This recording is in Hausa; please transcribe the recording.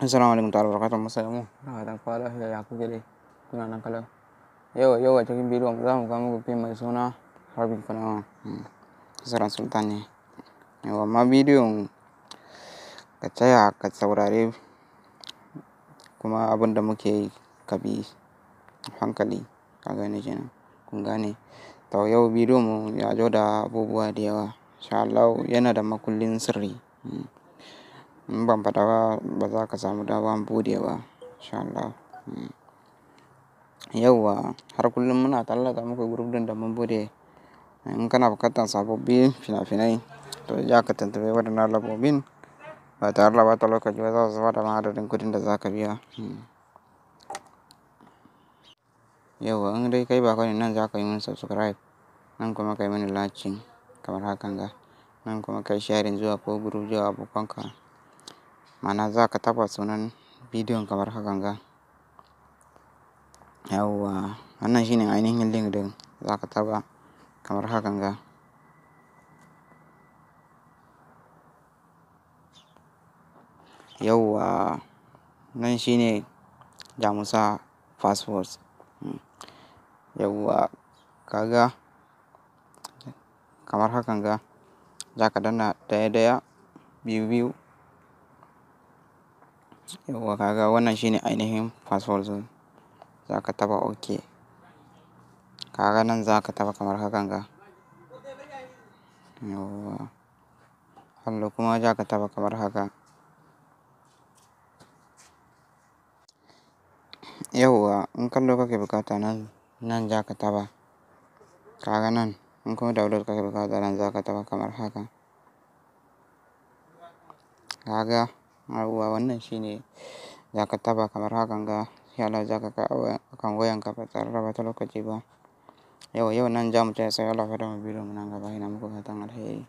Assalamualaikum warahmatullahi wabarakatuh. Na fatan kowa lafiya, ya kuke dai? Kuna nan kalau. Yau a cikin bidiyon za mu kawo muku fim mai suna Harbin Kanawa. Kasaran Sultan ne. Yau amma bidiyon ka tsaya ka saurare kuma abin da muke yi ka bi hankali, ka gane kenan. Kun gane? To yau bidiyon mu ya zo da abubuwa da yawa. Insha Allah yana da makullin sirri. In ban faɗa ba za ka samu daman buɗe ba. Insha Allah. Yauwa har kullum muna tallata muku group ɗin da mun buɗe. In kana buƙatar sababbin fina-finai to za ka tuntuɓe waɗannan lambobin ba tare da ɓata lokaci ba, za su faɗa ma adadin kuɗin da za ka biya. Yauwa in dai kai baƙo ne, nan za ka yi min subscribe, nan kuma ka yi mini liking kamar hakan ga, nan kuma ka yi sharing zuwa ko group zuwa abokanka. Ma'ana za ka taɓa sunan bidiyon kamar hakan ga. Yauwa wannan shine ainihin link ɗin, za ka taɓa kamar hakan ga. Yauwa nan shine za mu sa password. Yauwa kaga kamar hakan ga, za ka danna ɗaya, biyu. Yauwa kaga wannan shine ainihin password ɗin. Za ka taɓa OK. Kaga nan za ka taɓa kamar hakan ga. Yauwa hallo kuma za ka taɓa kamar haka. Yauwa in kallo kake buƙata nan za ka taɓa. Kaga nan in kuma download kake buƙata nan za ka taɓa kamar haka. Kaga yauwa wannan shine za ka taɓa kamar hakan ga. Insha Allah za ka kawo akan wayanka ba tare da ɓata lokaci ba. Yau nan za mu tsaya sai Allah ya faɗa mu bidiyon mu nan gaba. Ina muku fatan alheri.